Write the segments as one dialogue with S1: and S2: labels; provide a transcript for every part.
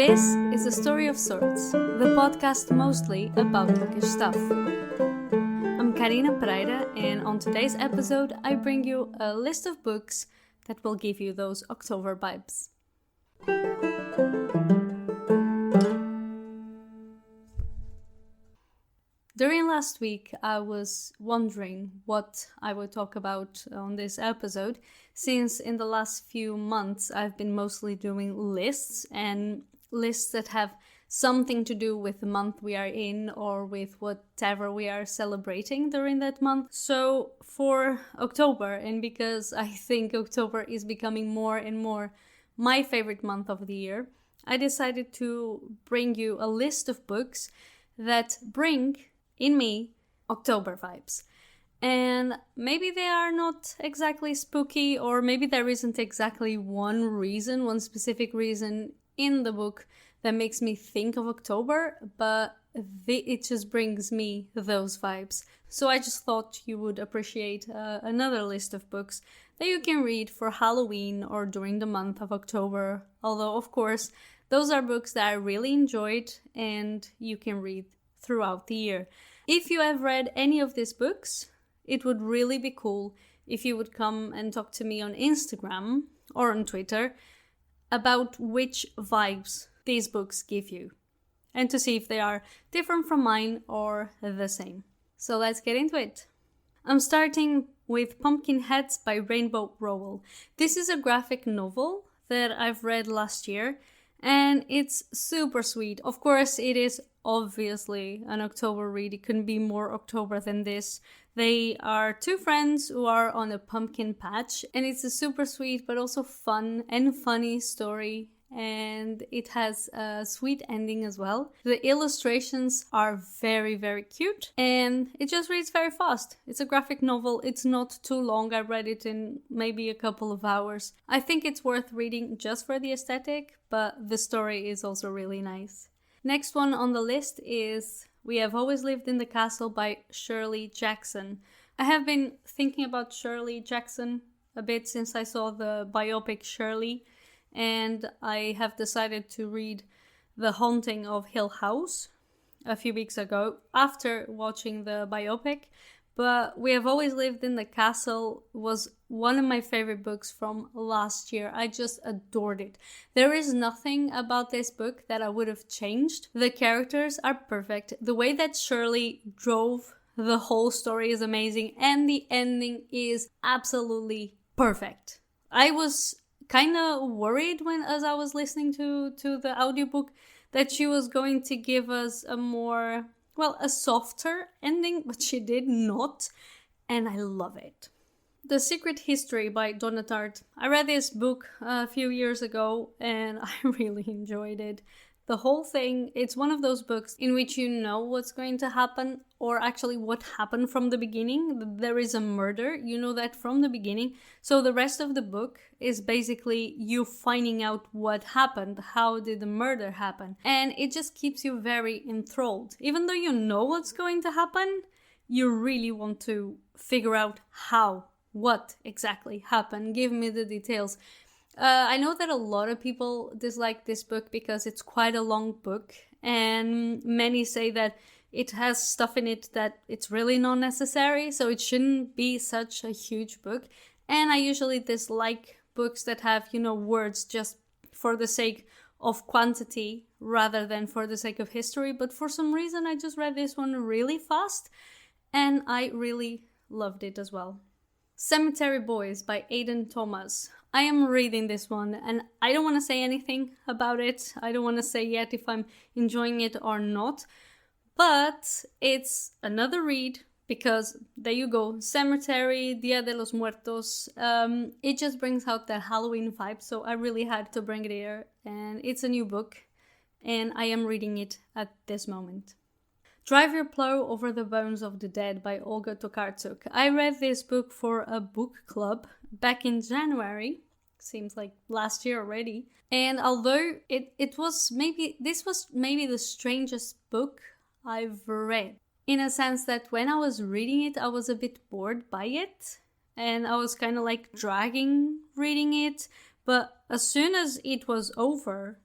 S1: This is A Story of Sorts, the podcast mostly about bookish stuff. I'm Karina Pereira, and on today's episode I bring you a list of books that will give you those October vibes. During last week, I was wondering what I would talk about on this episode, since in the last few months I've been mostly doing lists, and lists that have something to do with the month we are in or with whatever we are celebrating during that month. So for October, and because I think October is becoming more and more my favorite month of the year, I decided to bring you a list of books that bring in me October vibes. And maybe they are not exactly spooky, or maybe there isn't exactly one specific reason in the book that makes me think of October, but it just brings me those vibes. So I just thought you would appreciate another list of books that you can read for Halloween or during the month of October. Although, of course, those are books that I really enjoyed and you can read throughout the year. If you have read any of these books, it would really be cool if you would come and talk to me on Instagram or on Twitter about which vibes these books give you, and to see if they are different from mine or the same. So let's get into it. I'm starting with Pumpkinheads by Rainbow Rowell. This is a graphic novel that I've read last year, and it's super sweet. Of course, it is obviously an October read. It couldn't be more October than this. They are two friends who are on a pumpkin patch, and it's a super sweet but also fun and funny story, and it has a sweet ending as well. The illustrations are very, very cute, and it just reads very fast. It's a graphic novel. It's not too long. I read it in maybe a couple of hours. I think it's worth reading just for the aesthetic, but the story is also really nice. Next one on the list is We Have Always Lived in the Castle by Shirley Jackson. I have been thinking about Shirley Jackson a bit since I saw the biopic Shirley, and I have decided to read The Haunting of Hill House a few weeks ago after watching the biopic. But We Have Always Lived in the Castle was one of my favorite books from last year. I just adored it. There is nothing about this book that I would have changed. The characters are perfect. The way that Shirley drove the whole story is amazing, and the ending is absolutely perfect. I was kind of worried as I was listening to the audiobook that she was going to give us a softer ending, but she did not, and I love it. The Secret History by Donna Tartt. I read this book a few years ago and I really enjoyed it. The whole thing, it's one of those books in which you know what's going to happen, or actually what happened from the beginning. There is a murder, you know that from the beginning. So the rest of the book is basically you finding out what happened, how did the murder happen. And it just keeps you very enthralled. Even though you know what's going to happen, you really want to figure out what exactly happened. Give me the details. I know that a lot of people dislike this book because it's quite a long book, and many say that it has stuff in it that it's really not necessary, so it shouldn't be such a huge book. And I usually dislike books that have, words just for the sake of quantity rather than for the sake of history. But for some reason, I just read this one really fast, and I really loved it as well. Cemetery Boys by Aiden Thomas. I am reading this one and I don't want to say anything about it. I don't want to say yet if I'm enjoying it or not. But it's another read because there you go. Cemetery, Dia de los Muertos. It just brings out that Halloween vibe. So I really had to bring it here. And it's a new book and I am reading it at this moment. Drive Your Plow Over the Bones of the Dead by Olga Tokarczuk. I read this book for a book club back in January. Seems like last year already. And although this was maybe the strangest book I've read, in a sense that when I was reading it, I was a bit bored by it. And I was kind of like dragging reading it. But as soon as it was over,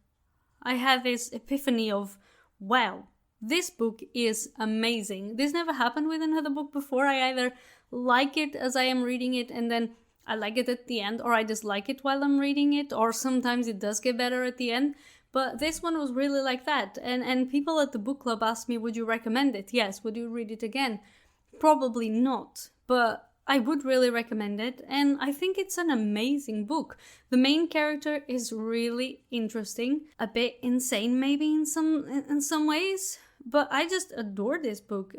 S1: I had this epiphany of, wow, this book is amazing. This never happened with another book before. I either like it as I am reading it and then I like it at the end, or I dislike it while I'm reading it, or sometimes it does get better at the end. But this one was really like that. And people at the book club asked me, would you recommend it? Yes. Would you read it again? Probably not. But I would really recommend it. And I think it's an amazing book. The main character is really interesting. A bit insane maybe in some ways. But I just adore this book.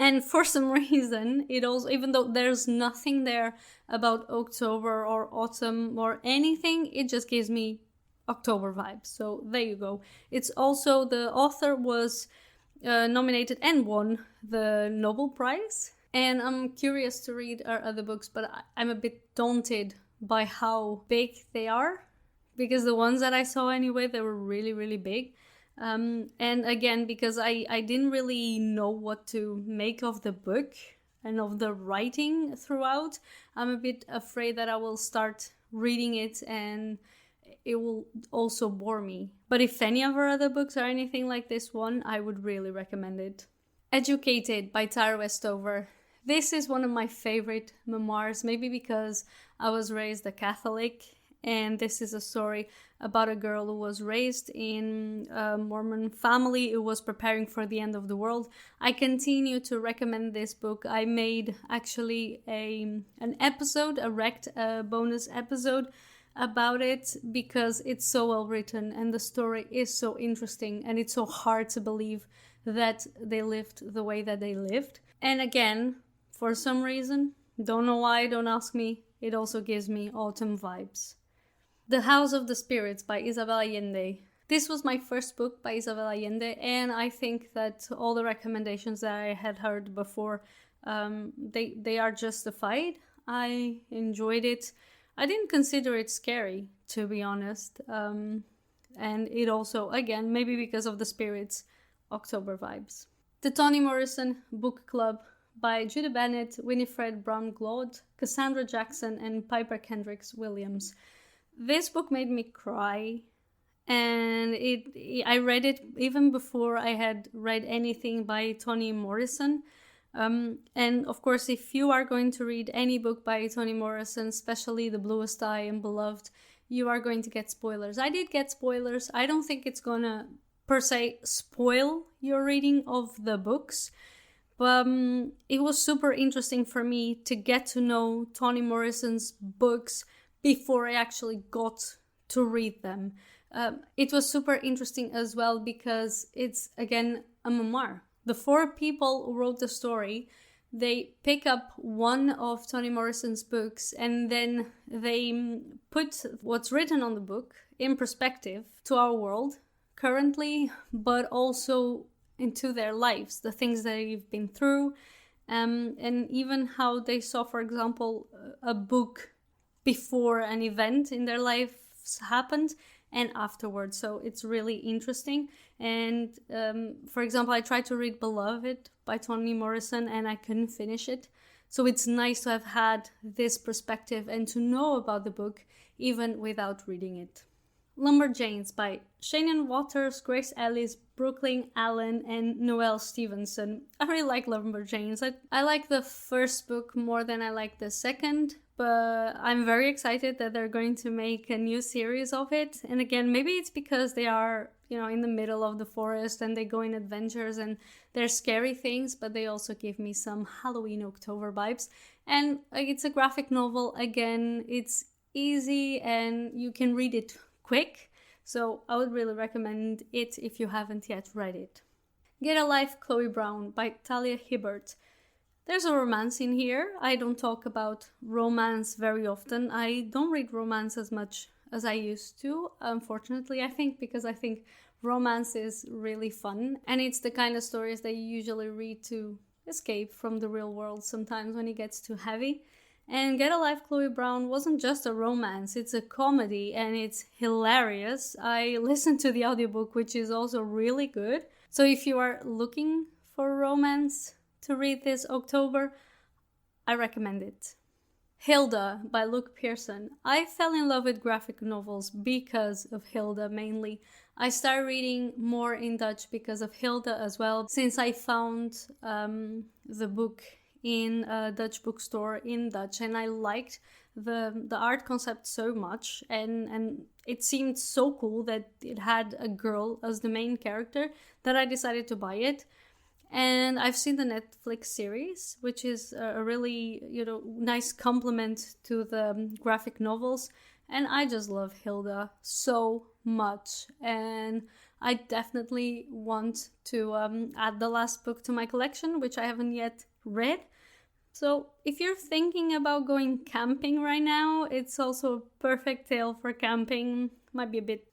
S1: And for some reason, it also, even though there's nothing there about October or autumn or anything, it just gives me October vibes. So there you go. It's also, the author was nominated and won the Nobel Prize. And I'm curious to read her other books, but I'm a bit daunted by how big they are. Because the ones that I saw anyway, they were really, really big. And again, because I didn't really know what to make of the book and of the writing throughout, I'm a bit afraid that I will start reading it and it will also bore me. But if any of her other books are anything like this one, I would really recommend it. Educated by Tartt Westover. This is one of my favorite memoirs, maybe because I was raised a Catholic. And this is a story about a girl who was raised in a Mormon family who was preparing for the end of the world. I continue to recommend this book. I made actually an episode, a bonus episode about it because it's so well written and the story is so interesting and it's so hard to believe that they lived the way that they lived. And again, for some reason, don't know why, don't ask me, it also gives me autumn vibes. The House of the Spirits by Isabel Allende. This was my first book by Isabel Allende, and I think that all the recommendations that I had heard before, they are justified. I enjoyed it. I didn't consider it scary, to be honest. And it also, again, maybe because of the spirits, October vibes. The Toni Morrison Book Club by Judy Bennett, Winifred Brown-Glaude, Cassandra Jackson, and Piper Kendricks Williams. This book made me cry, and I read it even before I had read anything by Toni Morrison. And of course, if you are going to read any book by Toni Morrison, especially The Bluest Eye and Beloved, you are going to get spoilers. I did get spoilers. I don't think it's gonna, per se, spoil your reading of the books. But it was super interesting for me to get to know Toni Morrison's books before I actually got to read them. It was super interesting as well because it's, again, a memoir. The 4 people who wrote the story, they pick up one of Toni Morrison's books and then they put what's written on the book in perspective to our world currently, but also into their lives, the things that they've been through, and even how they saw, for example, a book before an event in their lives happened and afterwards. So it's really interesting. And for example, I tried to read Beloved by Toni Morrison and I couldn't finish it. So it's nice to have had this perspective and to know about the book even without reading it. Lumberjanes by Shannon Waters, Grace Ellis, Brooklyn Allen, and Noelle Stevenson. I really like Lumberjanes. I like the first book more than I like the second, but I'm very excited that they're going to make a new series of it. And again, maybe it's because they are, in the middle of the forest and they go in adventures and they're scary things, but they also give me some Halloween October vibes. And it's a graphic novel. Again, it's easy and you can read it quick. So I would really recommend it if you haven't yet read it. Get a Life, Chloe Brown by Talia Hibbert. There's a romance in here. I don't talk about romance very often. I don't read romance as much as I used to, unfortunately, I think, because I think romance is really fun. And it's the kind of stories that you usually read to escape from the real world sometimes when it gets too heavy. And Get a Life, Chloe Brown wasn't just a romance, it's a comedy and it's hilarious. I listened to the audiobook, which is also really good. So if you are looking for romance to read this October, I recommend it. Hilda by Luke Pearson. I fell in love with graphic novels because of Hilda mainly. I started reading more in Dutch because of Hilda as well, since I found the book in a Dutch bookstore in Dutch, and I liked the art concept so much, and it seemed so cool that it had a girl as the main character that I decided to buy it. And I've seen the Netflix series, which is a really, nice complement to the graphic novels. And I just love Hilda so much. And I definitely want to add the last book to my collection, which I haven't yet read. So if you're thinking about going camping right now, it's also a perfect tale for camping. Might be a bit,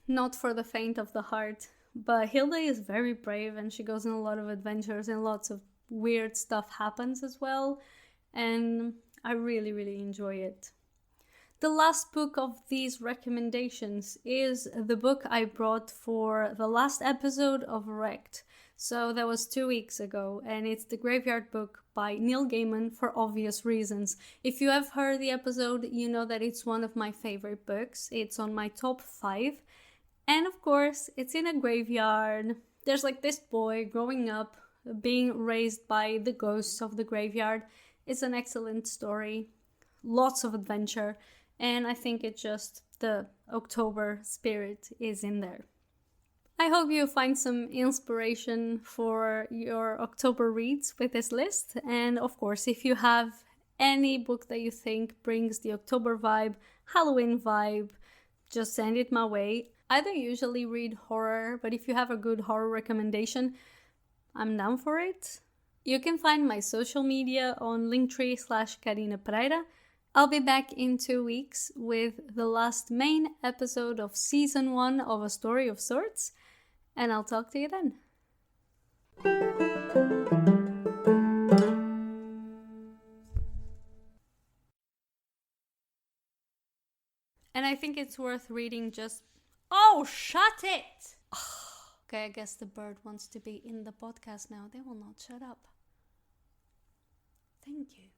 S1: not for the faint of the heart. But Hilda is very brave, and she goes on a lot of adventures, and lots of weird stuff happens as well. And I really, really enjoy it. The last book of these recommendations is the book I brought for the last episode of Wrecked. So that was 2 weeks ago, and it's The Graveyard Book by Neil Gaiman, for obvious reasons. If you have heard the episode, you know that it's one of my favorite books. It's on my top 5. And of course, it's in a graveyard. There's like this boy growing up, being raised by the ghosts of the graveyard. It's an excellent story. Lots of adventure. And I think it's just the October spirit is in there. I hope you find some inspiration for your October reads with this list. And of course, if you have any book that you think brings the October vibe, Halloween vibe, just send it my way. I don't usually read horror, but if you have a good horror recommendation, I'm down for it. You can find my social media on linktree/Karina Pereira. I'll be back in 2 weeks with the last main episode of season 1 of A Story of Sorts, and I'll talk to you then. And I think it's worth reading just... Oh, shut it! Okay, I guess the bird wants to be in the podcast now. They will not shut up. Thank you.